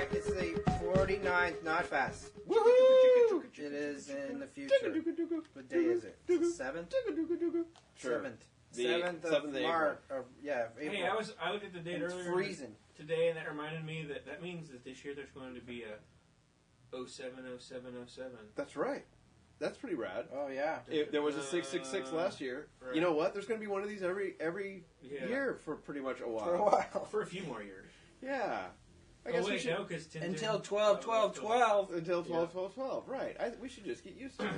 right, it's the 49th Nodfast. Woohoo! It is in the future. What day is it? It's the 7th? Sure. 7th. The 7th of 7th of March. Yeah, April. Hey, I looked at the date It's earlier freezing. today, and that reminded me that means that this year there's going to be a 070707. That's right. That's pretty rad. Oh, yeah. There was a 666 last year. Right. You know what? There's going to be one of these every Yeah. year for pretty much a while. For a while. For a few more years. Yeah. I Oh guess we wait, should no, because Until 12/12/12. until 12/12/12. Right. We should just get used to it.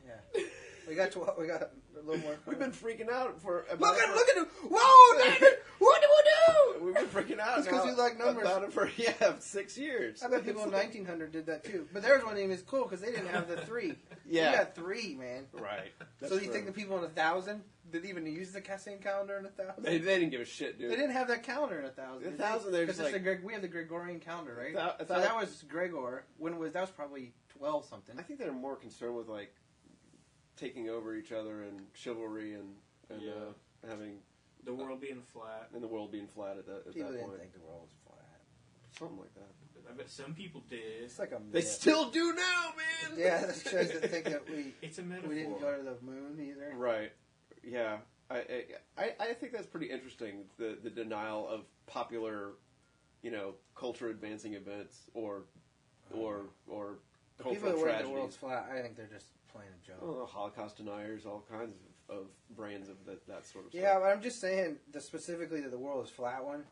Yeah. We got 12. We got a little more. We've been freaking out for about Look at him! Whoa, David! What do we do? We've been freaking out. It's 'cause now you like numbers. about it for 6 years. I bet people in 1900 did that too. But theirs wasn't even cool because they didn't have the 3. Yeah. We got 3, man. Right. So you think the people in 1000 didn't even use the same calendar in 1000? They didn't give a shit, dude. They didn't have that calendar in 1000. 1000, they're just like... we have the Gregorian calendar, right? So that was Gregor. That was probably 12 something. I think they're more concerned with like taking over each other and chivalry and having the world being flat. and the world being flat at that People point. didn't think the world was flat. Something like that. I bet some people did. It's like a They myth. still do now, man. Yeah, that shows that think that It's a metaphor. we didn't go to the moon either. Right. Yeah. I think that's pretty interesting. The denial of popular, culture advancing events or People cultural that think the world's tragedies. flat, I think they're just playing a joke. Well, Holocaust deniers, all kinds of brands of that sort of Yeah, stuff. but I'm just saying, specifically to the world is flat one.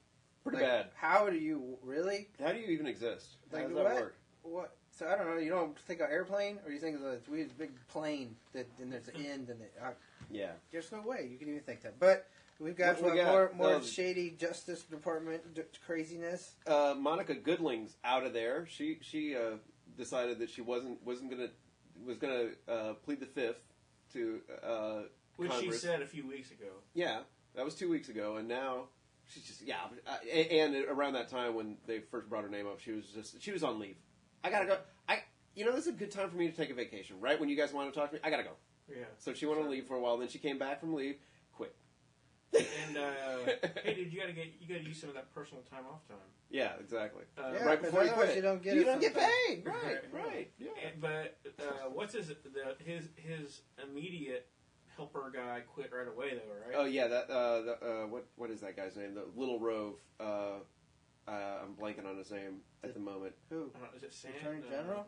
Pretty Like, bad. How do you really? How do you even exist? How Like does that what? work? What? So I don't know. You don't think of airplane, or you think of the big plane that then there's an end, and Yeah. there's no way you can even think that. But we've got What we got? more shady Justice Department craziness. Monica Goodling's out of there. She decided that she was gonna plead the fifth to Which Congress. she said a few weeks ago. Yeah, that was 2 weeks ago, and now she's just and around that time when they first brought her name up, she was on leave. I gotta go. This is a good time for me to take a vacation, right? When you guys want to talk to me, I gotta go. Yeah. So she went on leave for a while. Then she came back from leave, quit. And hey, dude, you gotta use some of that personal time off time. Yeah, exactly. Yeah, Right before you otherwise quit, you don't get you it don't get sometimes. paid. Right. Yeah. But what's his immediate helper guy quit right away though, right? Oh yeah, that what is that guy's name? The Little Rove. I'm blanking on his name at the moment. Who? Is it Sam? Attorney General?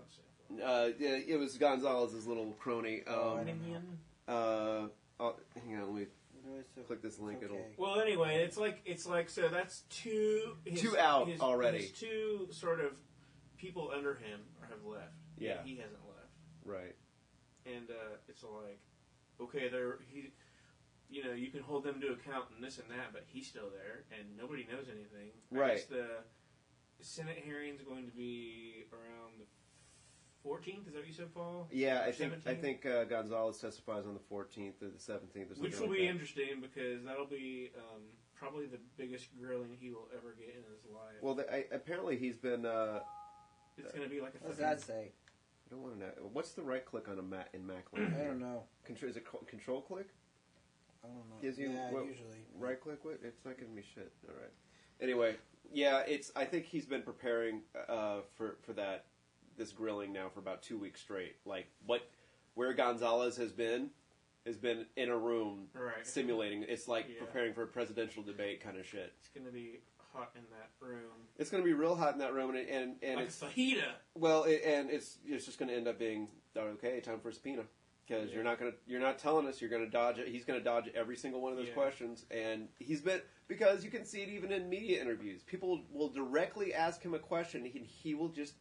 Yeah, it was Gonzalez's little crony. I don't know. Hang on, let me click this link. Okay. It'll. Well, anyway, it's like so that's two out already. His two sort of people under him have left. Yeah. He hasn't left. Right. And it's like, okay, you can hold them to account and this and that, but he's still there, and nobody knows anything. Right. I guess the Senate hearing's going to be around the 14th. Is that what you said, Paul? Yeah, Or I 17th? think Gonzalez testifies on the 14th or the 17th, or something Which will like be that. interesting because that'll be probably the biggest grilling he will ever get in his life. Well, apparently he's been. It's going to be like a. What does that say? I don't want to know. What's the right click on a Mac in Mac land? I don't know. Is it Control click? I don't know. Gives you usually. Right click? What? It's not giving me shit. All right. Anyway, yeah, I think he's been preparing for this grilling now for about 2 weeks straight. Like where Gonzalez has been in a room simulating. It's like preparing for a presidential debate kind of shit. It's going to be hot in that room. It's going to be real hot in that room, and like it's fajita. Well, it's just going to end up being okay. Time for a subpoena. Because you're not telling us you're going to dodge it. He's going to dodge every single one of those questions, and because you can see it even in media interviews. People will directly ask him a question, and he will just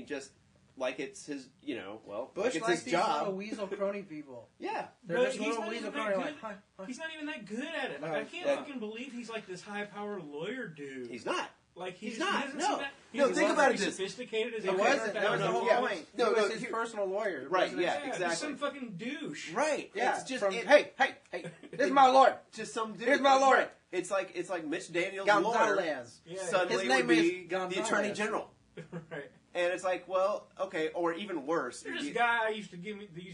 just like it's his, Bush like it's likes his these job. little weasel crony people. Yeah, They're just little weasel crony. Like, hi. He's not even that good at it. No, I can't fucking believe he's like this high-powered lawyer dude. He's not. Like He's just, not. He doesn't No. seem that, No, he's think not about very it this- sophisticated as It wasn't. That was the whole point. He was his personal lawyer. Right, Wasn't yeah. it? exactly. Just some fucking douche. Right. Yeah. It's just hey, this is my lawyer. Just some dude. Here's my lawyer. Right. It's like Mitch Daniels' Gonzalez. lawyer Yeah. suddenly His name would is be Gonzalez. the attorney general. Right. And it's like, well, okay, or even worse. There's this guy used to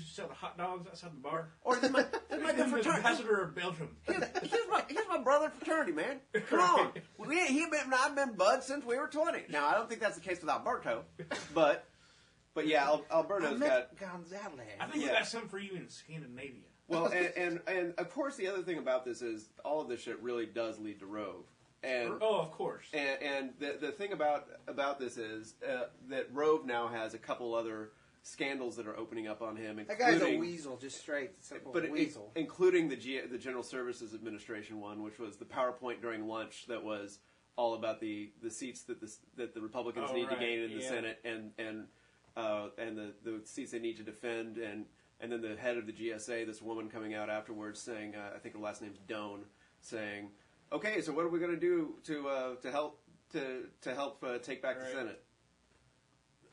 sell the hot dogs outside the bar. Or this might be He's the fraternity. ambassador of Belgium. Here's my brother fraternity, man. Come on. I've been buds since we were 20. Now, I don't think that's the case with Alberto, but yeah, Alberto's got... Gonzalez. I think we got something for you in Scandinavia. Well, and of course, the other thing about this is all of this shit really does lead to Rove. And, of course. And the thing about this is that Rove now has a couple other scandals that are opening up on him. That guy's a weasel, just straight, simple weasel. Including the General Services Administration one, which was the PowerPoint during lunch that was all about the seats that the Republicans need to gain in the Senate and the seats they need to defend, and then the head of the GSA, this woman coming out afterwards saying, I think her last name's Doan, saying, okay, so what are we going to do to help take back the Senate?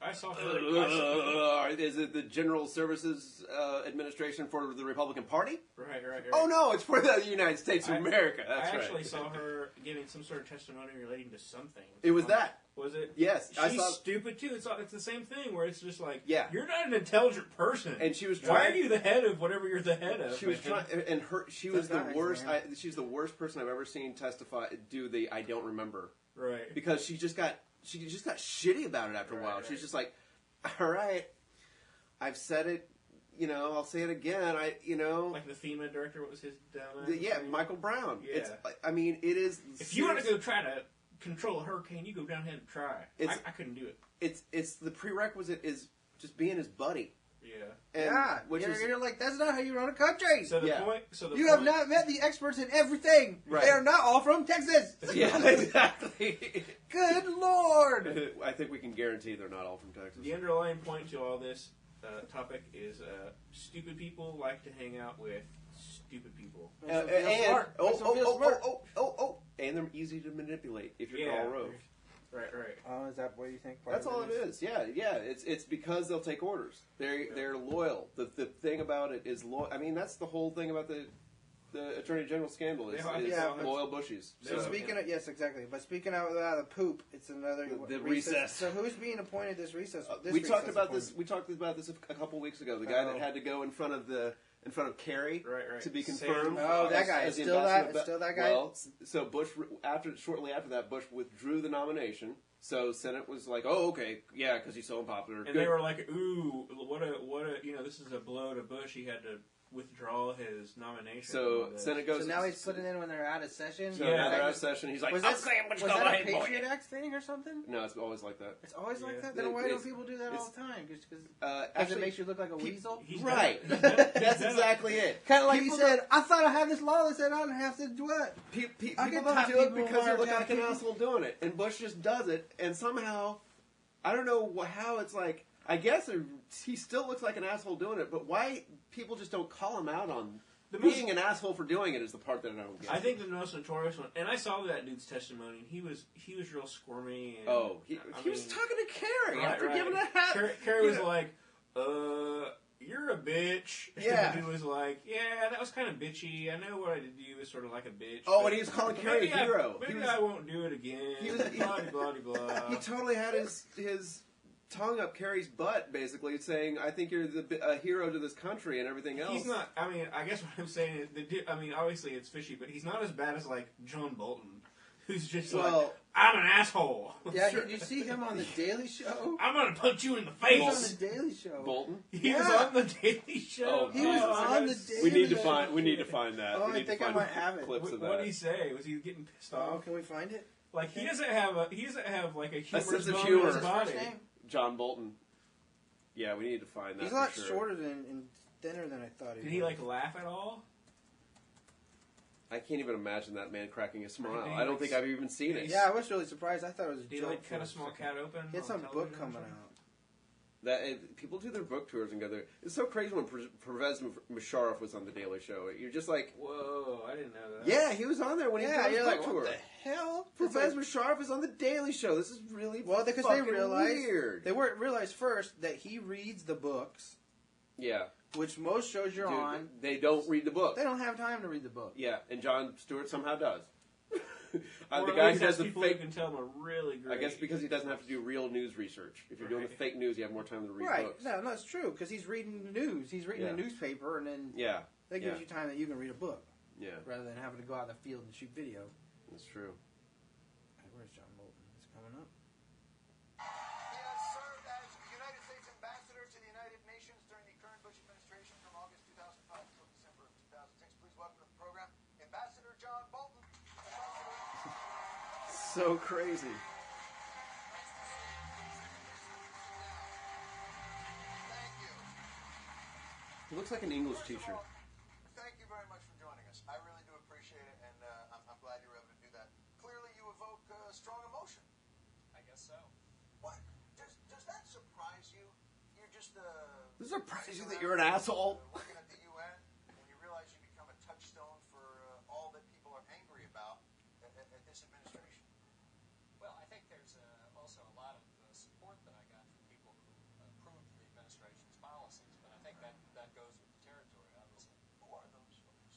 I saw her. Is it the General Services Administration for the Republican Party? Right. Oh no, it's for the United States of America. That's I right. actually saw her giving some sort of testimony relating to something. It was that. Was it? Yes, She's stupid too. It's the same thing where it's just like, yeah, you're not an intelligent person, and she was. Why are you the head of whatever you're the head of? She was trying, and she was the worst. She's the worst person I've ever seen do the I don't remember. Right. Because she just got shitty about it after a while. She's just like, all right, I've said it. I'll say it again. Like the FEMA director. What was his down? Michael Brown. Yeah. It is. If you want to go try to control a hurricane, you go down ahead and try. I couldn't do it. It's the prerequisite is just being his buddy. Yeah. And you're like, that's not how you run a country. So you have not met the experts in everything. Right. They are not all from Texas. Yeah, exactly. Good Lord. I think we can guarantee they're not all from Texas. The underlying point to all this topic is stupid people like to hang out with stupid people. And they're easy to manipulate if you're Karl Rove. Right. Oh, is that what you think? That's all it is. Yeah. It's because they'll take orders. They're loyal. The thing about it is that's the whole thing about the Attorney General scandal is loyal bushies. So speaking of exactly. But speaking out the poop, it's another the recess. So who's being appointed this recess? We talked about this a couple weeks ago. The guy that had to go in front of Kerry to be confirmed. Oh, that guy is still that guy. Well, so Bush shortly after that, Bush withdrew the nomination. So Senate was like, "Oh, okay, yeah, because he's so unpopular." And they were like, "Ooh, what a this is a blow to Bush. He had to withdraw his nomination." So Senate goes. So now he's putting in when they're out of session. So now they're out of session. He's like, was that a Patriot Act thing or something? No, it's always like that. It's always like that. Then why don't people do that all the time? Because it makes you look like a weasel. Right. That's exactly it. Kind of like you said. I thought I had this law that said I don't have to do it. People don't do it because you look like an asshole doing it, and Bush just does it, and somehow, I don't know how it's like. I guess he still looks like an asshole doing it, but why people just don't call him out on being an asshole for doing it is the part that I don't get. I think the most notorious one, and I saw that dude's testimony, and he was real squirmy. And, he was talking to Kerry after giving a hat. Kerry was like, you're a bitch. Yeah. And he was like, yeah, that was kind of bitchy. I know what I did to you was sort of like a bitch. Oh, and he was calling Kerry a hero. Maybe I won't do it again. Blah, blah, blah, blah. He totally had his tongue up Kerry's butt, basically, saying, I think you're a hero to this country and everything else. He's not, I guess what I'm saying is, obviously it's fishy, but he's not as bad as, like, John Bolton, who's just I'm an asshole. Yeah, did you see him on The Daily Show? I'm going to punch you in the face. He was on The Daily Show. Bolton? He was on The Daily Show. Oh, he was on The Daily Show. We need to find that. Oh, I think I might have it. Clips of that. What did he say? Was he getting pissed off? Oh, can we find it? Like, he doesn't have like a humorous sense of bone humor. in his What's body. his first name? John Bolton. Yeah, we need to find that. He's a lot shorter and thinner than I thought he was. Did he, like, laugh at all? I can't even imagine that man cracking a smile. I don't think I've even seen it. Yeah, I was really surprised. I thought it was a Did he, joke. like, cut a small cat open? He had some book coming out. People do their book tours and go there. It's so crazy when Pervez Musharraf was on The Daily Show. You're just like, whoa, I didn't know that. Yeah, he was on there when he did his book tour. What the hell? Pervez Musharraf is on The Daily Show. This is really because they realized weird. They realized first that he reads the books. Yeah. Which most shows on. They don't read the book. They don't have time to read the book. Yeah, and Jon Stewart somehow does. Or the at guy least who does has the people fake. who can tell them are really great. I guess because he doesn't have to do real news research. If you're doing the Right. fake news, you have more time to read Right. books. No, it's true because he's reading the news. He's reading Yeah. the newspaper, and then Yeah, that gives Yeah. you time that you can read a book yeah, rather than having to go out in the field and shoot video. that's true. Hey, where's John Bolton? He's coming up. He has served as United States Ambassador to the United Nations during the current Bush administration from August 2005 until December of 2006. Please welcome to the program Ambassador John Bolton. So crazy. Thank you. He looks like an English First of teacher. all, thank you very much for joining us. I really do appreciate it, and I'm glad you were able to do that. Clearly, you evoke strong emotion. I guess so. What? Does that surprise you? You're just Does it surprise you that you're an asshole? working at the UN, and you realize you become a touchstone for all that people are angry about at this administration. Well, I think there's also a lot of support that I got from people who approved the administration's policies, but I think that goes with the territory, obviously. Who are those folks?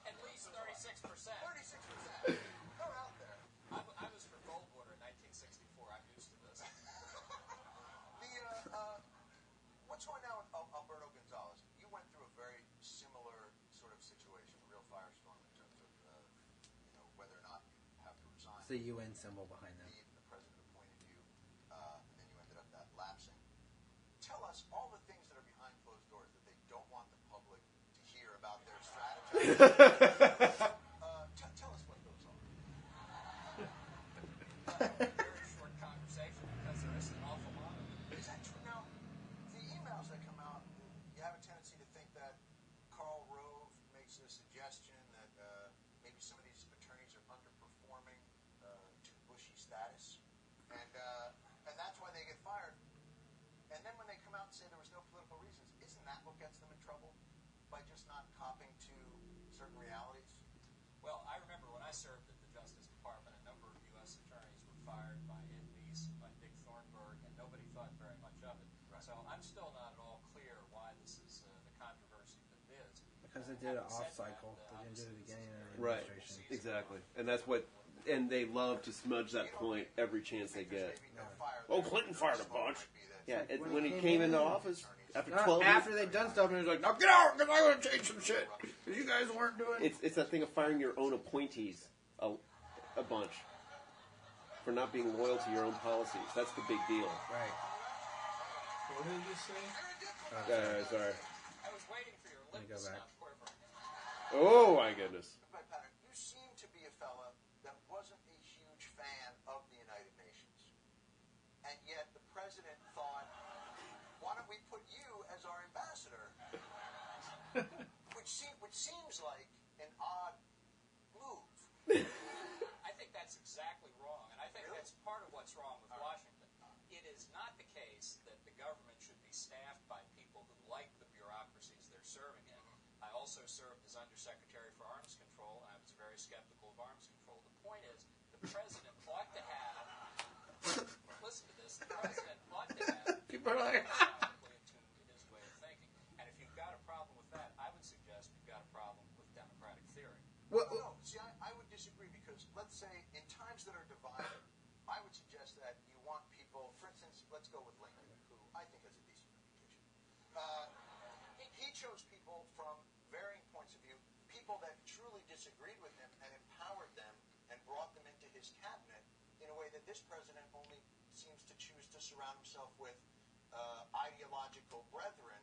At least 36%. 36%. They're out there. I was for Goldwater in 1964. I'm used to this. What's going on with Alberto Gonzalez? You went through a very similar sort of situation, a real firestorm in terms of, whether or not you have to resign. It's the UN symbol behind them. The president appointed you, and then you ended up lapsing. Tell us all the things that are behind closed doors that they don't want the public to hear about their strategy. Tell us what those are. Very short conversation because there is an awful lot of it. Is that true? Now, the emails that come out, you have a tendency to think that Karl Rove makes a suggestion that maybe some of these attorneys are underperforming to Bushy status, and that's why they get fired. And then when they come out and say there was no political reasons, isn't that what gets them in trouble? By just not copping to certain realities? Well, I remember when I served at the Justice Department, a number of U.S. attorneys were fired by Ed Meese, by Dick Thornburg, and nobody thought very much of it. Right. So I'm still not at all clear why this is the controversy that it is. Because they did it Having said off cycle. that, They didn't do it at the beginning of the Right. administration. Exactly. And that's what. And they love to smudge that point every chance they get. Oh, Clinton fired a bunch. Yeah, when he came into office after Not 12 after years. they'd done stuff, and he was like, "Now get out, because I'm going to change some shit. Because you guys weren't doing." It's that thing of firing your own appointees a bunch for not being loyal to your own policies. That's the big deal. Right. What did you say? Sorry. I was waiting for your me lip go to back. stop quivering. Oh my goodness. But Patrick, you seem to be a fella that wasn't a huge fan of the United Nations. And yet the president thought, why don't we put you as our ambassador? which seems like an odd move. I think that's exactly wrong, and I think that's part of what's wrong with Washington. It is not the case that the government should be staffed by people who like the bureaucracies they're serving in. I also served as Undersecretary for Arms Control, and I was very skeptical of arms control. The point is, the president ought to have, listen to this, the president ought to have People are like, economically attuned to his way of thinking. And if you've got a problem with that, I would suggest you've got a problem with democratic theory. Well, No, see, I would disagree because let's say in times that are divided, I would suggest that you want people, for instance, let's go with Lincoln, who I think has a decent reputation. He chose people from varying points of view, people that truly disagreed with him and empowered them and brought them into his cabinet in a way that this president only seems to choose to surround himself with ideological brethren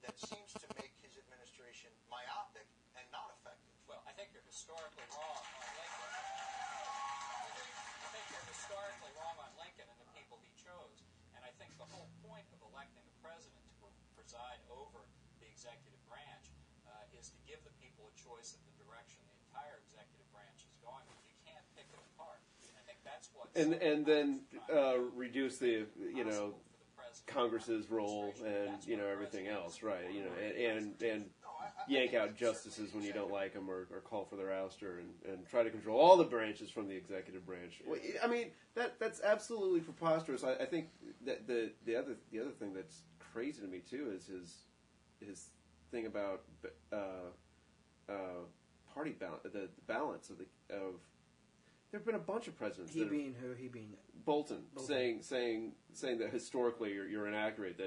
that seems to make his administration myopic and not effective. Well, I think you're historically wrong on Lincoln. I think you're historically wrong on Lincoln and the people he chose. And I think the whole point of electing a president to preside over the executive branch is to give the people a choice of the direction the entire executive branch is going with. You can't pick it apart. I think that's what. And then reduce the Congress's role and everything else, right? And yank out justices when you don't like them or call for their ouster and try to control all the branches from the executive branch. Well, I mean that's absolutely preposterous. I think that the other thing that's crazy to me too is his thing about party the balance of there have been a bunch of presidents. He being who? He being Bolton. saying that historically you're inaccurate,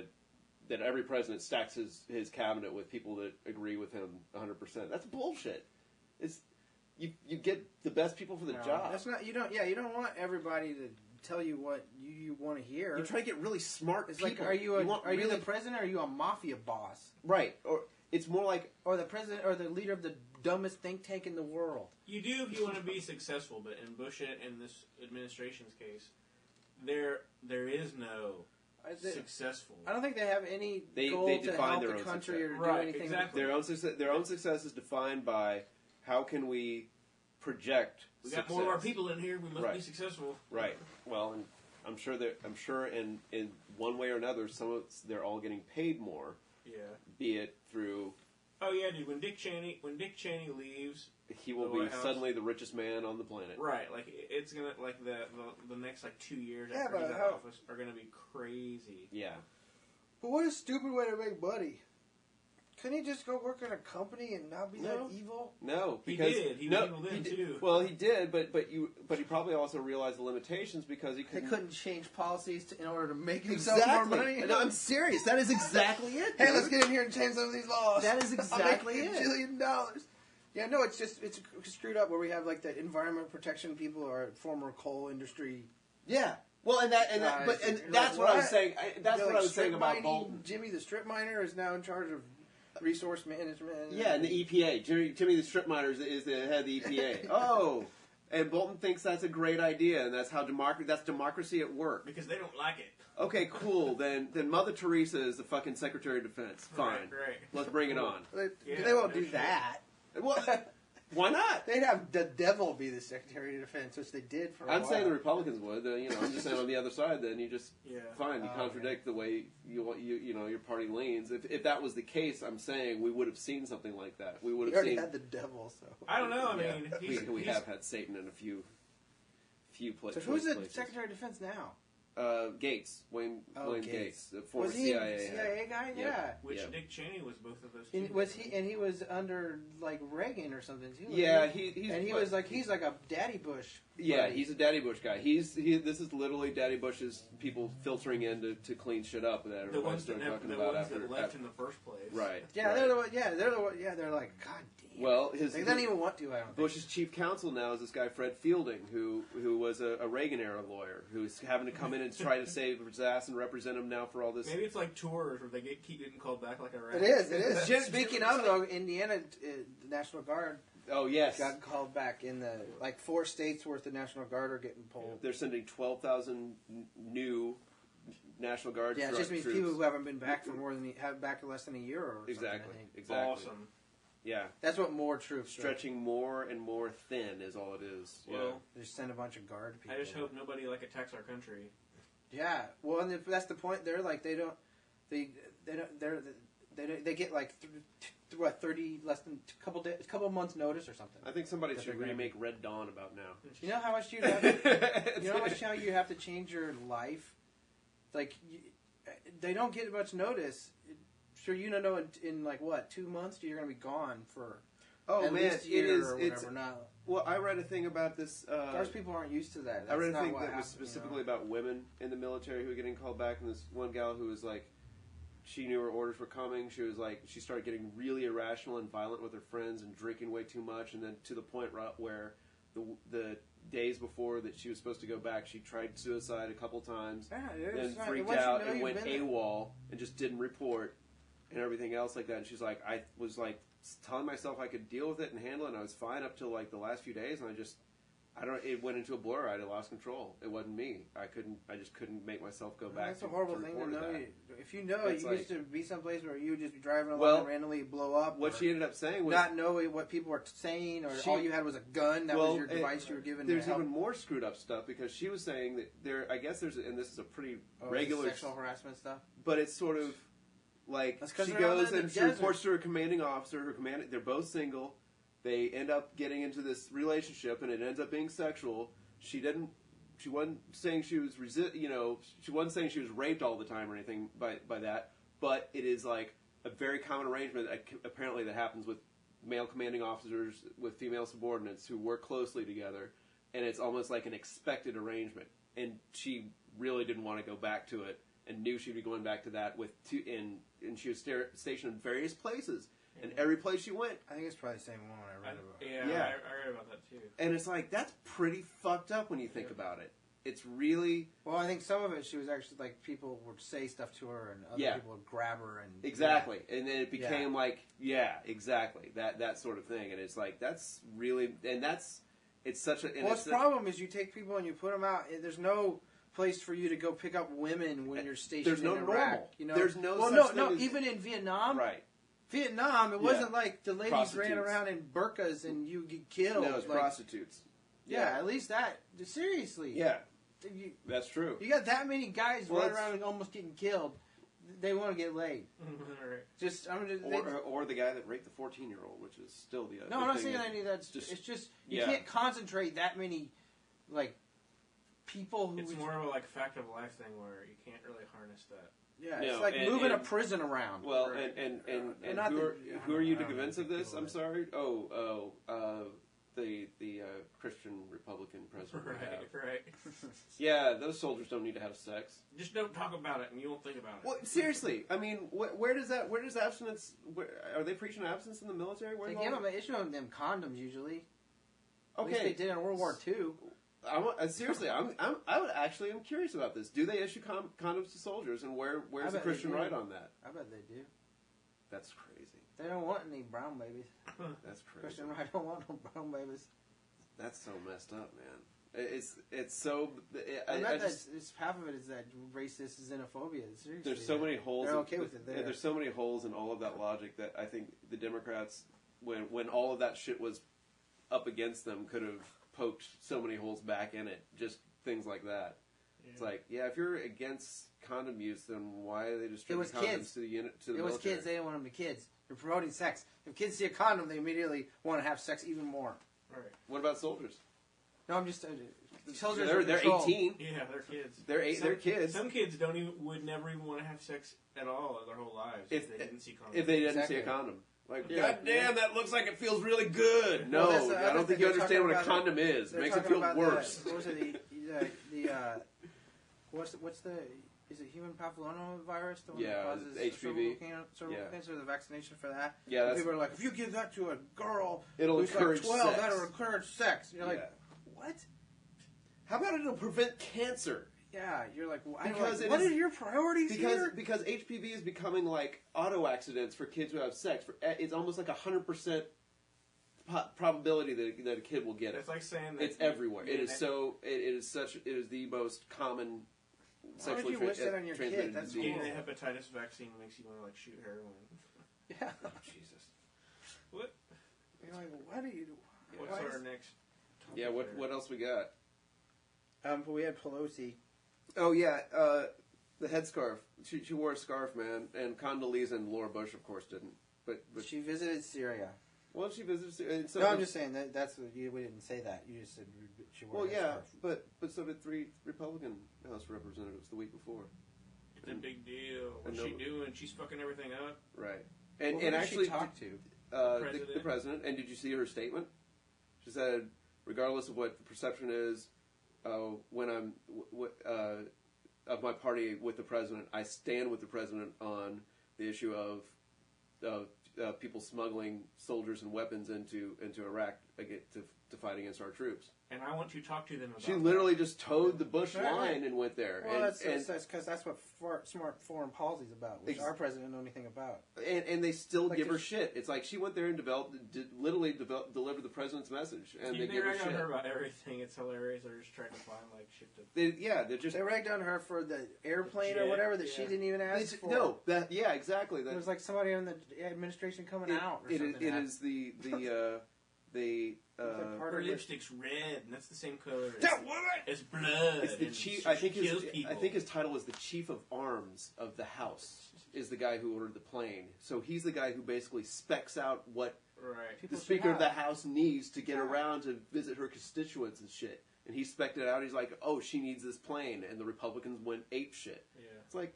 that every president stacks his cabinet with people that agree with him 100%. That's bullshit. It's you get the best people for the job. That's not you don't want everybody to tell you what you want to hear. You try to get really smart It's people. like, are you really the president or are you a mafia boss? Right. Or it's more like Or the president or the leader of the dumbest think tank in the world. You do if you want to be successful, but in Bush and this administration's case, there is no successful. I don't think they have any goal they to define help their the own country success. or do Right, anything. exactly. their own success is defined by how can we project We got success. more of our people in here. We must Right. be successful. Right. Well, and I'm sure in one way or another, they're all getting paid more. Yeah. Be it through Oh yeah, dude. When Dick Cheney leaves, he will the be White House. suddenly the richest man on the planet. right? Like it's gonna like the next like 2 years Yeah, after but he's out how- of office are gonna be crazy. Yeah. But what a stupid way to make money. Couldn't he just go work in a company and not be No. that evil? No, He because did. He no, was evil then, did- too. Well, he did, but he probably also realized the limitations because he They couldn't. couldn't change policies in order to make himself Exactly. more money. No, I'm serious. That is exactly it. Hey, dude. let's get in here and change some of these laws. That is exactly I'll make $1 billion. Yeah, no, it's screwed up where we have like the environment protection people or former coal industry. Yeah. Well, and Guys, that's you're what I like, was saying. That's They're what like I was saying strip about mining. Bolton. Jimmy the strip miner is now in charge of resource management. Yeah, and the EPA. Jimmy the strip miner is the head of the EPA. Oh, and Bolton thinks that's a great idea, and that's how that's democracy at work. Because they don't like it. Okay, cool. Then Mother Teresa is the fucking Secretary of Defense. Fine. Right. Let's bring it on. Yeah, They won't no do shit. that. Well, why not? They'd have the devil be the Secretary of Defense, which they did for a I'm while. saying the Republicans would. I'm just saying on the other side. Then you just fine. You Oh, contradict the way your party leans. If that was the case, I'm saying we would have seen something like that. We would We have already seen. had the devil, so. I don't know. I Yeah, mean, we have had Satan in a few places. So who's the Secretary of Defense now? Gates, Wayne Gates, the former Was he CIA. a CIA guy? Yeah. Which Yeah. Dick Cheney was both of those. And two. was he? And he was under like Reagan or something too. wasn't Yeah, he? he's And he was like he's like a Daddy Bush. Yeah, buddy. he's a Daddy Bush guy. This is literally Daddy Bush's people filtering in to clean shit up that the everybody ones that started talking the about ones after. that left in the first place. Right. Yeah, right. they're the one. Yeah, they're the one. Yeah, they're like God damn. Well, They don't even want to. I don't think. Bush's chief counsel now is this guy Fred Fielding, who was a Reagan era lawyer, who's having to come in and try to save his ass and represent him now for all this. Maybe it's like tours where they keep getting called back like a rat. It is. It is. Jim- Speaking of though, Indiana, the National Guard Oh yes, got called back in the like 4 states worth of National Guard are getting pulled. they're sending 12,000 new National Guard Yeah, it just means troops. people who haven't been back for have back for less than a year or something. Exactly. I think. Exactly. Awesome. Yeah, That's what more troops are. stretching more and more thin is all it is. Well, They just send a bunch of guard people. I just hope nobody like attacks our country. Yeah, well, and if that's the point. They're like they get like 30 less than a couple months notice or something. I think somebody That should they're gonna remake Red Dawn about now. You know how much you have. You know how much how you have to change your life. Like they don't get much notice. Sure, you don't know in like what 2 months you're going to be gone for. Oh at man, least a it year is. or It's whatever. Now, well, I read a thing about this. Guards people aren't used to that. I read a That's not thing what that was happens, specifically about women in the military who are getting called back, and this one gal who was like, she knew her orders were coming. She was like, she started getting really irrational and violent with her friends and drinking way too much, and then to the point where the days before that she was supposed to go back, she tried suicide a couple times, Yeah, then it's not, freaked once you out know and you've went been there. AWOL and just didn't report and everything else like that. And she's like, I was like telling myself I could deal with it and handle it, and I was fine up till like the last few days, and it went into a blur. I lost control. It wasn't me. I just couldn't make myself go back. That's a horrible thing to report know. that. If you know It's you like- used to be someplace where you would just be driving along Well, and randomly blow up. What or she ended up saying was, not knowing what people were saying, or all you had was a gun. That was your device you were given. There's to help. even more screwed up stuff because she was saying that I guess and this is a pretty Oh, is it regular, sexual harassment stuff. but it's sort of like That's 'cause she they're out goes in the and she desert. reports to her commanding officer. They're both single. They end up getting into this relationship, and it ends up being sexual. She wasn't saying she was she wasn't saying she was raped all the time or anything by that. But it is like a very common arrangement apparently that happens with male commanding officers with female subordinates who work closely together, and it's almost like an expected arrangement. And she really didn't want to go back to it, and knew she'd be going back to that with two. And she was stationed in various places, and every place she went. I think it's probably the same one I read about. Yeah, I read about that too. And it's like, that's pretty fucked up when you think about it. It's really... Well, I think some of it, she was actually, like, people would say stuff to her, and other people would grab her, and... Exactly. Yeah. And then it became like, exactly. That sort of thing. And it's like, that's really... And that's... It's such a... Well, the problem is you take people and you put them out, there's no place for you to go pick up women when you're stationed in Iraq. Normal. You know? There's no well, such no, thing as, even in Vietnam... Right. Vietnam, it wasn't like the ladies Prostitutes. ran around in burqas and you get killed. No, it's like, prostitutes. Yeah, at least that. Seriously. Yeah. That's true. You got that many guys running around and almost getting killed. They want to get laid. Or the guy that raped the 14-year-old, which is still the other. No, I'm not saying any of that. It's just you can't concentrate that many like people who. It's more of a like fact of life thing where you can't really harness that. Yeah, it's like moving a prison around. Well, and who are you to convince of this? I'm sorry. The Christian Republican president. Right. Yeah, those soldiers don't need to have sex. Just don't talk about it, and you won't think about it. Well, seriously, I mean, where does abstinence? Are they preaching abstinence in the military? They issue them condoms usually. Okay, at least they did in World War II. Seriously, I'm curious about this. Do they issue condoms to soldiers, and where's the Christian right on that? I bet they do. That's crazy. They don't want any brown babies. That's crazy. Christian right don't want no brown babies. That's so messed up, man. It's so. It's half of it is that racist xenophobia. Seriously, there's so many holes. They're okay with it. There's so many holes in all of that logic that I think the Democrats, when all of that shit was up against them, could have poked so many holes back in it. Just things like that. Yeah. It's like, if you're against condom use, then why are they distributing condoms to the military? It was kids. They didn't want them to kids. They're promoting sex. If kids see a condom, they immediately want to have sex even more. Right. What about soldiers? No, I'm just. Soldiers they're 18. Yeah, they're kids. They're kids. Some kids would never even want to have sex at all their whole lives if they didn't see condoms. If they didn't see a condom. Like, God damn, that looks like it feels really good. No, I don't think you understand what a condom is. It makes it feel worse. What was it? What's the? Is it human papillomavirus? The one that causes HPV. Cervical cancer, the vaccination for that? Yeah, and people are like, if you give that to a girl it'll who's encourage like 12, sex. that'll encourage sex. And you're like, what? How about it'll prevent cancer? Yeah, you're like, what are your priorities here? Because HPV is becoming like auto accidents for kids who have sex. It's almost like 100% probability that a kid will get it. It's like saying that it's everywhere. It is the most common sexually transmitted disease. That's cool. The hepatitis vaccine makes you want to like shoot heroin. Yeah. Oh, Jesus. What? You're like, what do you do? What's our next? Yeah. What else we got? But we had Pelosi. Oh yeah, the headscarf. She wore a scarf, man, and Condoleezza and Laura Bush, of course, didn't. But she visited Syria. Well, she visited Syria. No, I'm just saying that's what we didn't say that. You just said she wore. Well, yeah, but so did 3 Republican House representatives the week before. It's a big deal. What's she doing? She's fucking everything up. Right. And actually, she talked to the president. And did you see her statement? She said, regardless of what the perception is. When I'm of my party with the president, I stand with the president on the issue of people smuggling soldiers and weapons into Iraq to fight against our troops. And I want to talk to them about She literally just towed the Bush line and went there. Well, that's because that's what smart foreign policy is about, which our president didn't know anything about. And they still give her shit. It's like she went there and delivered the president's message, and they give her shit. They rag on her about everything. It's hilarious. They're just trying to find like shit to. They ragged on her for the airplane or whatever that she didn't even ask for. No, exactly. It was like somebody in the administration coming out. Or something. It is the her lipstick's red, and that's the same color as blood. It's the chief. I think his title is the chief of arms of the House. Is the guy who ordered the plane. So he's the guy who basically specs out what the Speaker of the House needs to get around to visit her constituents and shit. And he spec'd it out. He's like, "Oh, she needs this plane," and the Republicans went ape shit. Yeah. It's like,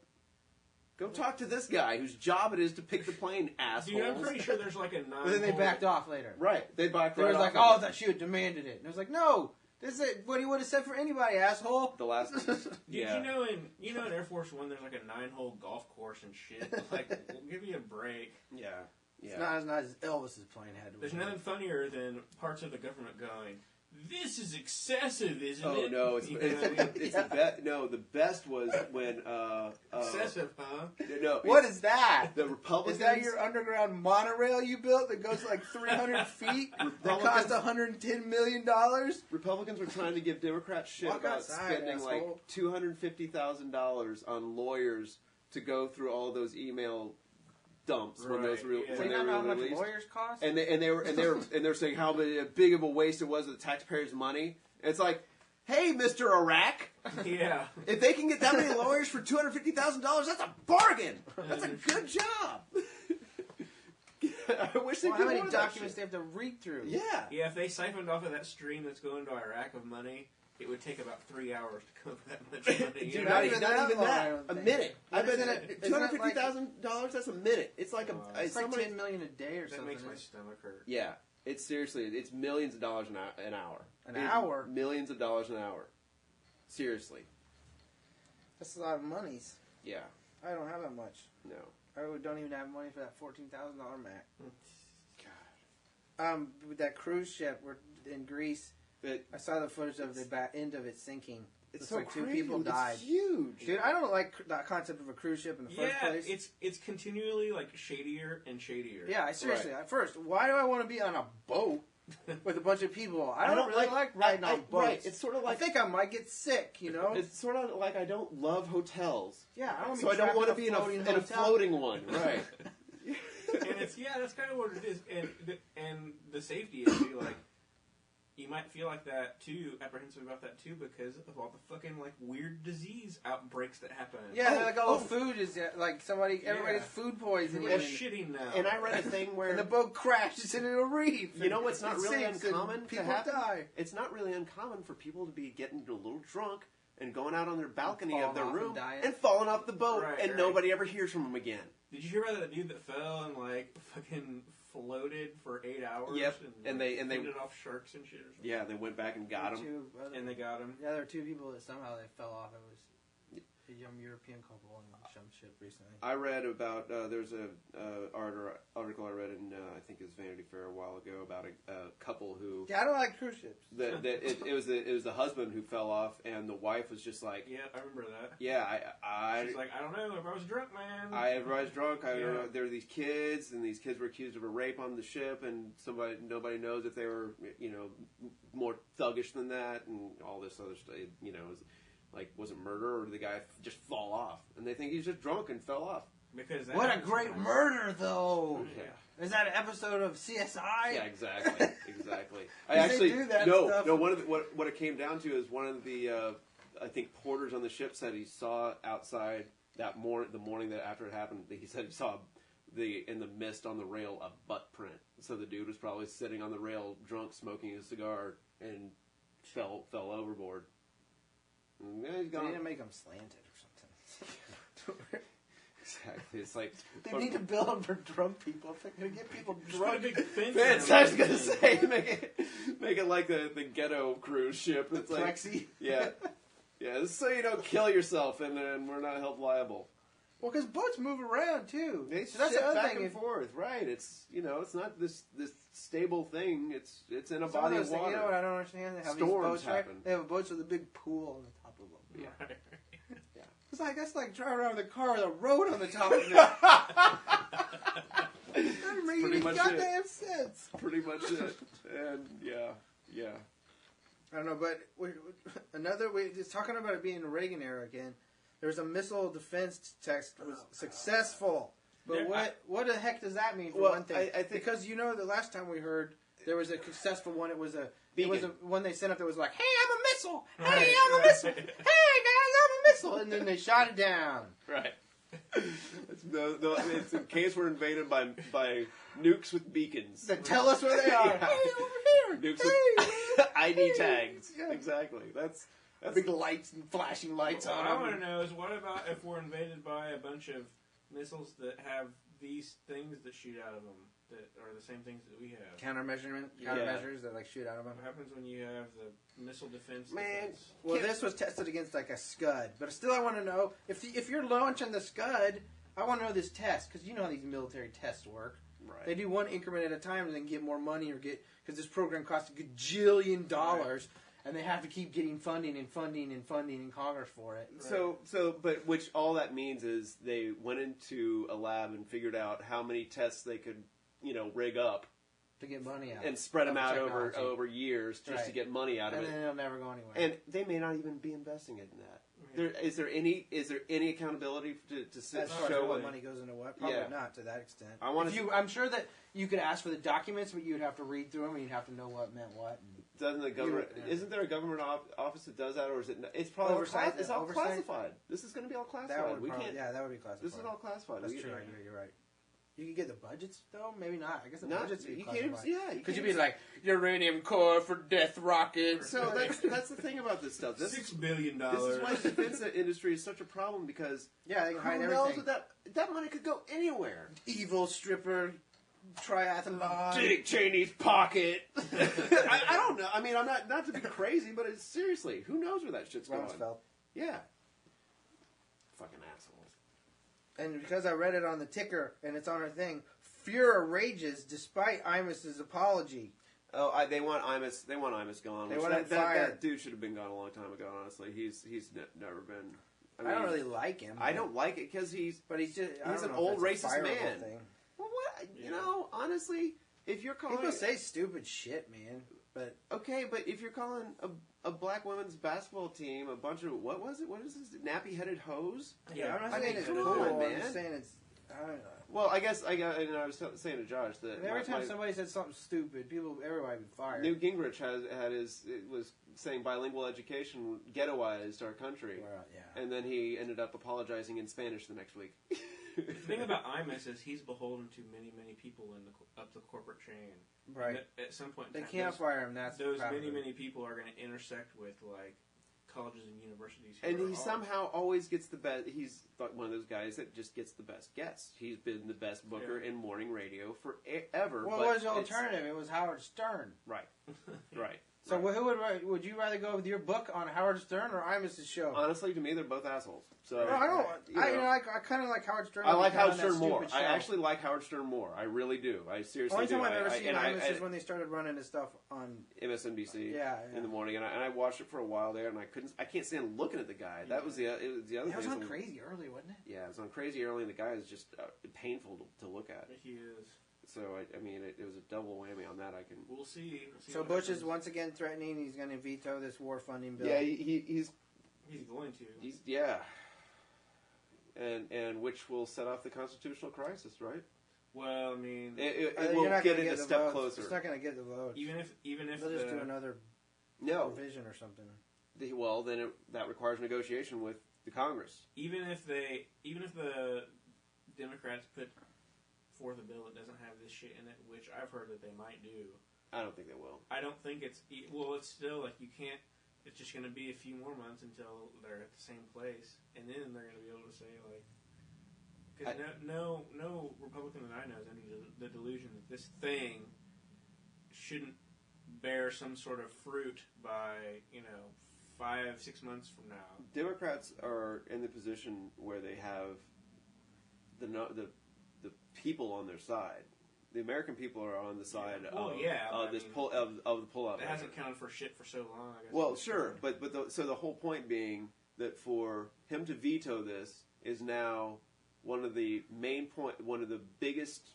Go talk to this guy whose job it is to pick the plane, assholes. Dude, I'm pretty sure there's like a 9. But then they backed off later. Right. They backed They right was like, off oh, of it. that she had demanded it. And it was like, no, this is what he would have said for anybody, asshole. The last... Dude, Yeah. you know in Air Force One there's like a 9-hole golf course and shit. Like, we'll give you a break. Yeah. It's not as Elvis's plane had to be. There's nothing funnier than parts of the government going, "This is excessive, isn't Oh it?" no! It's the best. No, the best was when Excessive, huh? no. What is that? The Republicans? Is that your underground monorail you built that goes like 300 feet? That cost $110 million? Republicans were trying to give Democrats shit Walk about outside, spending asshole. like $250,000 on lawyers to go through all those email dumps when those Right, yeah. Do when you they not know were how much released. lawyers cost? And they were saying how big of a waste it was of the taxpayers' money. And it's like, hey, Mr. Iraq, Yeah. if they can get that many lawyers for $250,000, that's a bargain. That's a good job. I wish they Well, did how many more of that documents shit. they have to read through? Yeah. Yeah, if they siphoned off of that stream that's going to Iraq of money, it would take about 3 hours to come up with that much money. Dude, you not know? even that long, I that. don't A think. minute. I What is bet it? Isn't it like- $250,000. That's a minute. It's like It's like somebody. $10 million a day or That something. makes my stomach hurt. Yeah, it's seriously. It's millions of dollars an hour. An hour? Millions of dollars an hour. Seriously. That's a lot of monies. Yeah. I don't have that much. No. I don't even have money for that $14,000 Mac. God. With that cruise ship in Greece, But I saw the footage of the back end of it sinking. it's Looks so like two crazy. people died. It's huge. Dude, I don't like that concept of a cruise ship in the first Yeah, place. it's continually like shadier and shadier. Yeah, seriously. At first, why do I want to be on a boat with a bunch of people? I I don't really like riding on boats. Right. It's sort of I like think I might get sick, you know? it's sort of like I don't love hotels. Yeah, I don't So I don't want to be in a hotel. floating one. Right. And it's that's kind of what it is, and the safety issue, like you might feel like that too, apprehensive about that too, because of all the fucking like weird disease outbreaks that happen. Yeah, like all the food is like everybody's food poisoning. Everybody's shitting now. And I read a thing where And the boat crashes into a reef. you know what's not It really sinks and uncommon to people happen? die. It's not really uncommon for people to be getting a little drunk and going out on their balcony Falling of their off room and dying. and falling off the boat, Right, and right. nobody ever hears from them again. Did you hear about that dude that fell and like fucking floated for 8 hours? Yep, and they- fended off sharks and shit. Or something? Yeah, they went back and got them. And they got him. Yeah, there were two people that somehow they fell off. It was a young European couple on some ship recently. I read about there's a article I read in I think it was Vanity Fair a while ago about a couple who Yeah, I don't like cruise ships. it was the husband who fell off, and the wife was just like, Yeah, I remember that. yeah, I She's like, I don't know if I was drunk, man. I was drunk. Yeah. There were these kids, and these kids were accused of a rape on the ship, and nobody knows if they were, more thuggish than that, and all this other stuff. Was it murder, or did the guy just fall off? And they think he's just drunk and fell off. Because that What a happens great sometimes. murder, though! Yeah. Is that an episode of CSI? Yeah, exactly. Exactly. I They actually do that no. stuff. One of the, what it came down to is one of the I think porters on the ship said he saw outside the morning that after it happened. He said he saw in the mist on the rail a butt print. So the dude was probably sitting on the rail drunk, smoking a cigar, and fell overboard. And, yeah, he's They gone. need to make them slanted or something. Exactly. It's like They need to build them for drunk people. If they're going to get people Just put a drunk. big fence Vince, around I was it. gonna say make it like the ghetto cruise ship. It's like Flexi. yeah, this is so you don't kill yourself and then we're not held liable. Well, because boats move around, too. They So that's shift the other back thing. and forth, right? It's it's not this stable thing. It's in a Some body of of those things, water. you know what I don't understand? They have Storms these boats, right? happen. They have boats with a big pool on the top of them. Yeah. It's like that's like driving around with a car with a road on the top of it. Doesn't make pretty any much goddamn sense. Pretty much it. And yeah. I don't know, but just talking about it being the Reagan era again. There was a missile defense test was successful, but There- what the heck does that mean for Well, one thing? I think- because the last time we heard there was a successful one. It was a Beacon. one they sent up that was like, "Hey, I'm a missile! Hey, Right, I'm a right. missile! Hey, guys, I'm a missile!" And then they shot it down. Right. It's in case we're invaded by nukes with beacons. To tell us where they are. Yeah. Hey, over here! Nukes Hey, with ID hey. tags. Yeah. Exactly. That's Big lights and flashing lights What on I them. want to know is what about if we're invaded by a bunch of missiles that have these things that shoot out of them that are the same things that we have. Countermeasures that like shoot out of them. What happens when you have the missile defense? Man. Well, this was tested against like a Scud, but still, I want to know if you're launching the Scud, I want to know this test because you know how these military tests work. Right. They do one increment at a time and then get more money because this program costs $1 gajillion, and they have to keep getting funding in Congress for it. But which all that means is they went into a lab and figured out how many tests they could, rig up To get money out. and spread them out Technology. over years just to get money out of And it. then it'll never go anywhere. And they may not even be investing in that. Is there any accountability to as far as show what money goes into what? Probably not to that extent. I'm sure that you could ask for the documents, but you'd have to read through them and you'd have to know what meant what. Doesn't the government? Isn't there a government office that does that, or is it? It's probably Oversight. It's all Oversight? classified. This is going to be all classified. That would We probably, can't. yeah, that would be classified. This is all classified. That's We- true. You're right. You could get the budgets though, maybe not. I guess the No, budgets would be you can't. classified. Yeah, you Could you can't- be like uranium core for death rockets? So that's the thing about this stuff. $6 billion. This is why the defense industry is such a problem because Yeah, they can hide who knows everything. what that money could go anywhere. Evil stripper triathlon. Dick Cheney's pocket. I don't know. I mean, I'm not to be crazy, but it's seriously, who knows where that shit's going? Rumsfeld. Yeah. Fucking assholes. And because I read it on the ticker and it's on her thing, Fuhrer rages despite Imus's apology. Oh, they want Imus. They want Imus gone. They which want him that fired. dude should have been gone a long time ago. Honestly, he's never been. I don't really like him. I don't like it because he's But he's an old racist man. Thing. Well, what honestly, if you're calling People say stupid shit, man. But okay, but if you're calling a black women's basketball team a bunch of what was it? What is this? Nappy-headed hoes? yeah, I'm not I saying mean, it's come cool. on, I'm man. just saying it's. I don't know. Well, I guess I was saying to Josh that Every time somebody said something stupid, everybody would be fired. Newt Gingrich was saying bilingual education ghettoized our country, Well, yeah. and then he ended up apologizing in Spanish the next week. The thing about Imus is he's beholden to many people up the corporate chain. Right. And at some point, in They time, can't fire him. That's those probably- many people are going to intersect with like colleges and universities. who And are he all- somehow always gets the best. He's one of those guys that just gets the best guests. He's been the best booker in morning radio forever. What but was the alternative? It was Howard Stern. Right, right. So who would you rather go with your book on Howard Stern or Imus's show? Honestly, to me, they're both assholes. So Well, I don't. you know. I kind of like Howard Stern. I like Howard on that Stern more. stupid I show. actually like Howard Stern more. I really do. I seriously Only do. time I've ever seen and Imus is when they started running his stuff on. MSNBC Yeah. in the morning, and I watched it for a while there, and I can't stand looking at the guy. That was the other It thing. was on is- crazy early, wasn't it? Yeah, it was on crazy early, and the guy is just painful to look at. He is. So I mean, it was a double whammy on that. We'll see. So what Bush is happens. once again threatening he's going to veto this war funding bill. Yeah, he's He's going to. yeah, and which will set off the constitutional crisis, right? Well, I mean, It You're will not get gonna it a the step votes. closer. It's not going to get the votes. even if They'll just do the, another No, provision or something. well then that requires negotiation with the Congress. even if the Democrats put forth a bill that doesn't have this shit in it, which I've heard that they might do, I don't think they will. I don't think it's still like you can't. It's just going to be a few more months until they're at the same place, and then they're going to be able to say like, because no Republican that I know is under the delusion that this thing shouldn't bear some sort of fruit by 5-6 months from now. Democrats are in the position where they have the people on their side. The American people are on the side of the pullout. It hasn't counted for shit for so long. I guess. Well, sure, but so the whole point being that for him to veto this is now one of the biggest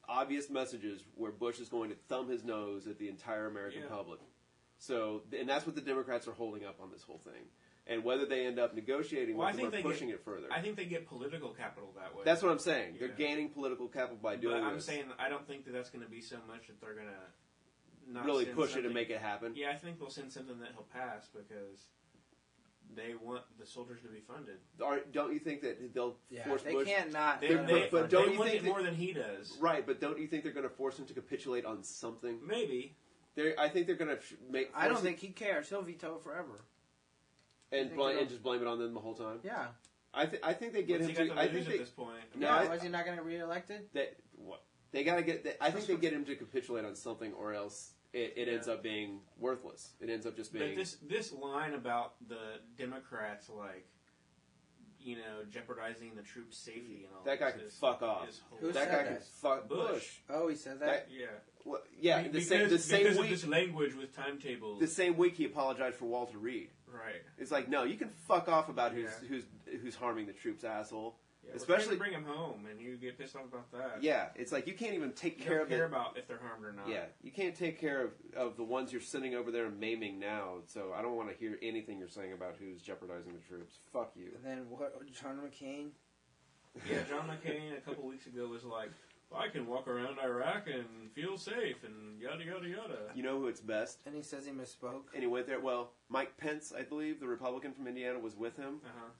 obvious messages where Bush is going to thumb his nose at the entire American public. So, and that's what the Democrats are holding up on this whole thing. And whether they end up negotiating with them or pushing it further. I think they get political capital that way. That's what I'm saying. They're gaining political capital by doing But I'm this. saying I don't think that's going to be so much that they're going to not Really send push it something- and make it happen. Yeah, I think they'll send something that he'll pass because they want the soldiers to be funded. Don't you think that they'll force they Bush? can't not. They But want don't you think it more than he does. Right, but don't you think they're going to force him to capitulate on something? Maybe. I think they're going to make. I don't think he cares. He'll veto it forever. and just blame it on them the whole time. Yeah. I think they get What's him he got to. I lose think at they. this point. No, Was he not going to re-elected? They gotta get. I think they get him to capitulate on something, or else it ends up being worthless. It ends up just being. But this line about the Democrats, like, jeopardizing the troops' safety and all that guy can fuck off. Who That said guy that? can fuck Bush. Oh, he said that? Yeah. Well, yeah, the same because week. of this language with timetables. The same week he apologized for Walter Reed. Right. It's like, no, you can fuck off about Yeah. who's harming the troops, asshole. Yeah, Especially bring him home, and you get pissed off about that. Yeah, it's like you can't even take You care don't of care it. about if they're harmed or not. Yeah, you can't take care of the ones you're sending over there and maiming now. So I don't want to hear anything you're saying about who's jeopardizing the troops. Fuck you. And then what? John McCain? Yeah, John McCain a couple weeks ago was like, I can walk around Iraq and feel safe and yada yada yada. You know who it's best? And he says he misspoke. And he went there. Well, Mike Pence, I believe, the Republican from Indiana, was with him.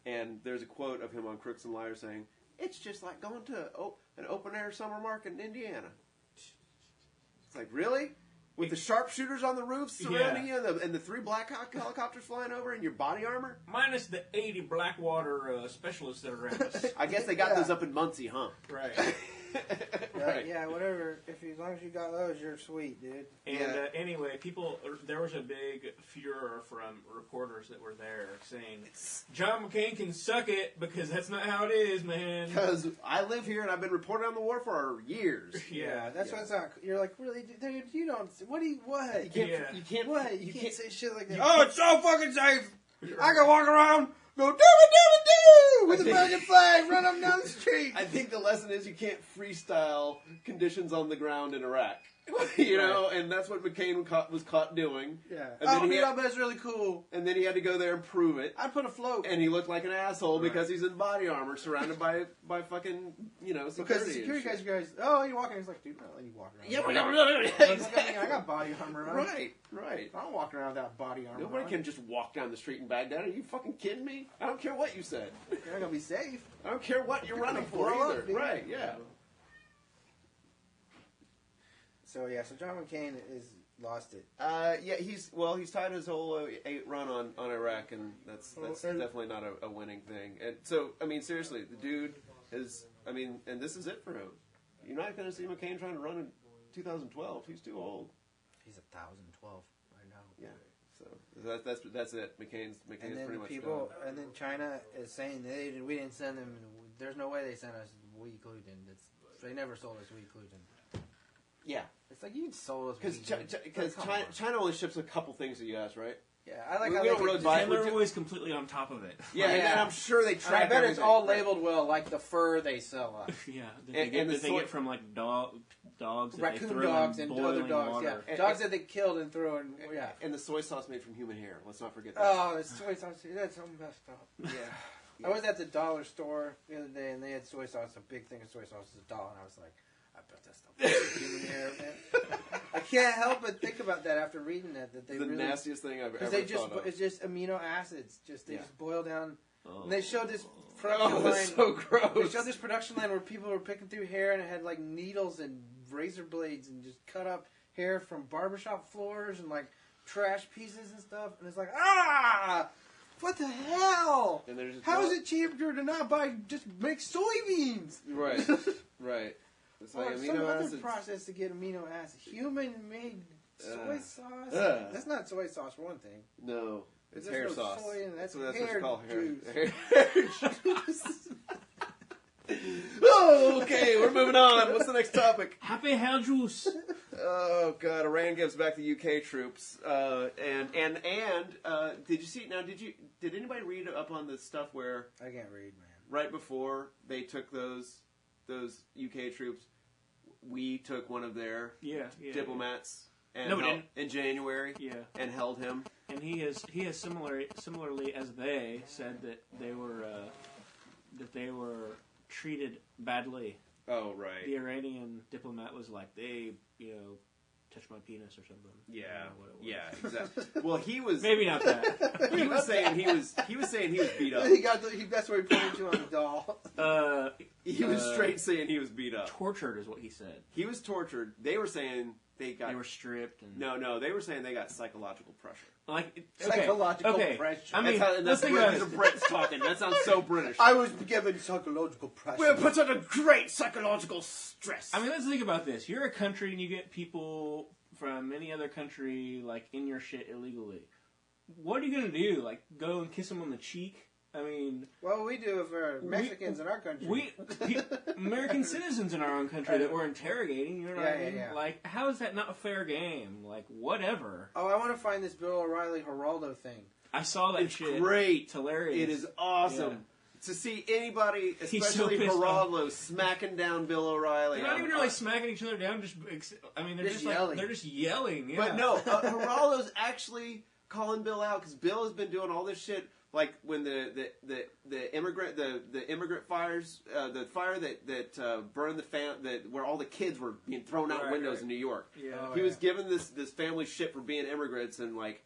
And there's a quote of him on Crooks and Liars saying, "It's just like going to an open-air summer market in Indiana." It's like, really? With the sharpshooters on the roofs surrounding you and the 3 Black Hawk helicopters flying over in your body armor? Minus the 80 Blackwater specialists that are around us. I guess they got those up in Muncie, huh? Right. Right. Yeah, whatever. As long as you got those, you're sweet, dude. And anyway, there was a big furor from reporters that were there saying, John McCain can suck it because that's not how it is, man. Because I live here and I've been reporting on the war for years. Yeah, that's what's not. You're like, really, dude? You don't. What? You can't. What? You can't say shit like that. Oh, it's so fucking safe. I can walk around, go doo with the American flag, run up down the street. I think the lesson is you can't freestyle conditions on the ground in Iraq. You know, and that's what McCain was caught doing. Yeah. And then I bet it's really cool. And then he had to go there and prove it. I put a float. And he looked like an asshole because he's in body armor, surrounded by fucking, security. Because the security guys, oh, you walking? He's like, dude, not letting you walk around. Yeah, Exactly. I got body armor on. Right. I don't walk around without body armor. Nobody can just walk down the street in Baghdad. Are you fucking kidding me? I don't care what you said. You're not gonna be safe. I don't care what you're running for blow either. up, dude. Right, yeah. So John McCain is lost it. Yeah, he's tied his whole 8 run on Iraq, and that's definitely not a winning thing. And so, I mean, seriously, the dude is, and this is it for him. You're not going to see McCain trying to run in 2012. He's too old. He's 1,012 right now. Yeah, so that's it. McCain's pretty much people, gone. and then China is saying we didn't send them. There's no way they sent us wheat gluten. They never sold us wheat gluten. Yeah. It's like you sold us Because China only ships a couple things to the U.S., right? Yeah, I like We how don't they really buy it. They're always completely on top of it. Yeah, and I'm sure they And track I bet it's everything. all labeled well, like the fur they sell us. Yeah, And they get from like dogs, that Raccoon they throw dogs in and boiling other dogs, water. yeah. Dogs that they killed and threw in, yeah. And the soy sauce made from human hair. Let's not forget that. Oh, it's soy sauce. That's so messed up. Yeah. I was at the dollar store the other day, and they had soy sauce. A big thing of soy sauce is $1, and I was like, I bet that stuff is human hair, man. I can't help but think about that after reading that. That they the really, nastiest thing I've ever thought of. It's just amino acids. They Yeah. just boil down. Oh. And they showed this production line. That's so gross. They showed this production line where people were picking through hair, and it had like needles and razor blades, and just cut up hair from barbershop floors and like trash pieces and stuff. And it's like, what the hell? And they're just How is it cheaper to not just make soybeans? Right, right. It's Or like some amino other acids. process to get amino acids. Human-made soy sauce. Ugh. That's not soy sauce for one thing. No, it's There's hair no sauce. soy in it. That's what hair you call juice. hair juice. Oh, okay, we're moving on. What's the next topic? Happy hair juice. Oh God, Iran gives back the UK troops, and did you see? Now, did anybody read up on the stuff where I can't read, man. right before they took those UK troops, we took one of their diplomats and in January, and held him. And he has similarly as they said that they were treated badly. Oh right. The Iranian diplomat was like, they touched my penis or something. Yeah, what it was. yeah, exactly. Well, he was Maybe not that. He was saying he was beat up. That's where he pointed to on the doll. He was straight saying he was beat up. tortured, is what he said. He was tortured. They were saying they were stripped. And No, they were saying they got psychological pressure. Like Psychological pressure. I mean, That's these are Brits talking. That sounds so British. I was given psychological pressure. We're put under great psychological stress. I mean, let's think about this. You're a country and you get people from any other country, like, in your shit illegally. What are you going to do? Like, go and kiss them on the cheek? I mean... Well, we do for Mexicans in our country. American citizens in our own country that we're interrogating, you know what I mean? Yeah. Like, how is that not a fair game? Like, whatever. Oh, I want to find this Bill O'Reilly Geraldo thing. I saw that it's shit. Great. It's hilarious. It is awesome. Yeah. To see anybody, He's especially so pissed Geraldo, smacking down Bill O'Reilly. They're not even really smacking each other down. They're just yelling. Like, they're just yelling. Yeah. But no, Geraldo's actually calling Bill out because Bill has been doing all this shit. Like when the immigrant fires, the fire that burned where all the kids were being thrown out windows in New York. Yeah. Oh, He was giving this family shit for being immigrants and like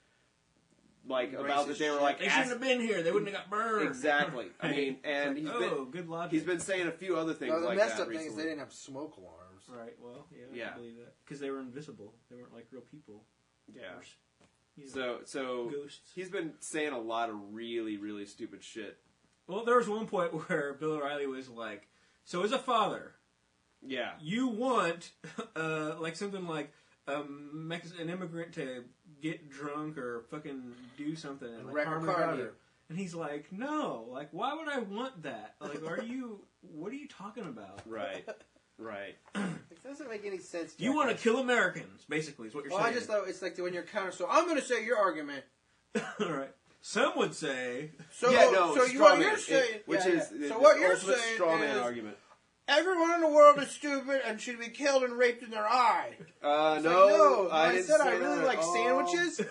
about that they were like they shouldn't have been here. They wouldn't have got burned. Exactly. I mean, and good logic. he's been saying a few other things The like messed that up thing is recently. they didn't have smoke alarms. Right. Well, yeah. I believe that because they were invisible. They weren't like real people. Yeah. So ghosts. He's been saying a lot of really, really stupid shit. Well, there was one point where Bill O'Reilly was like, "So as a father, Yeah. you want like something like an immigrant to get drunk or fucking do something and like, wreck harm a your car daughter." here. And he's like, "No, like why would I want that? Like, what are you talking about? Right. Right. It doesn't make any sense. You want to kill Americans, basically, is what you're Well, saying." I just thought it's like when you're counter. So I'm going to say your argument. All right. Some would say, So straw what man, you're saying, which is so what the you're ultimate saying straw man is argument. everyone in the world is stupid and should be killed and raped in their eye. No, I didn't said say I really that like at all. allanges.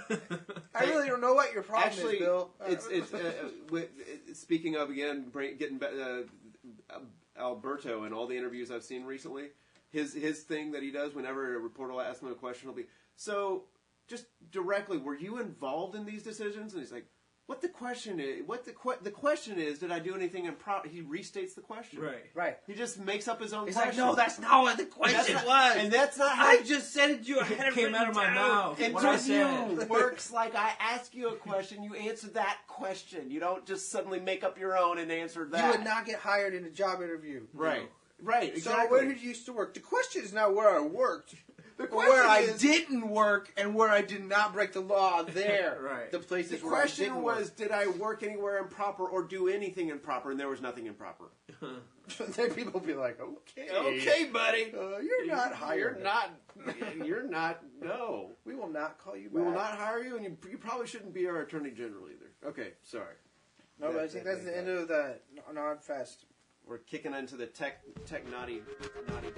I really don't know what your problem Actually, is, Bill. it's speaking of again, getting Alberto and all the interviews I've seen recently. His thing that he does whenever a reporter will ask him a question, he'll be so just directly. Were you involved in these decisions? And he's like, "What the question is? The question is, did I do anything improper?" He restates the question. Right. He just makes up his own He's question. like, no, that's not what the question was. And that's not how I just said it to you. I had it came out of my mouth. Interview What I said. works like I ask you a question, you answer that question. You don't just suddenly make up your own and answer that. You would not get hired in a job interview. Right. Right, exactly. So where did you used to work? The question is not where I worked. The But where I question is- didn't work and where I did not break the law there. Right. The places The where I question didn't was, work. did I work anywhere improper or do anything improper? And there was nothing improper. Then people be like, okay. Okay, buddy. You're not hired. You're not, no. We will not call you back. We will not hire you, and you probably shouldn't be our attorney general either. Okay, sorry. No, but I think that's the end of the Nodfast. We're kicking into the tech naughty dotty.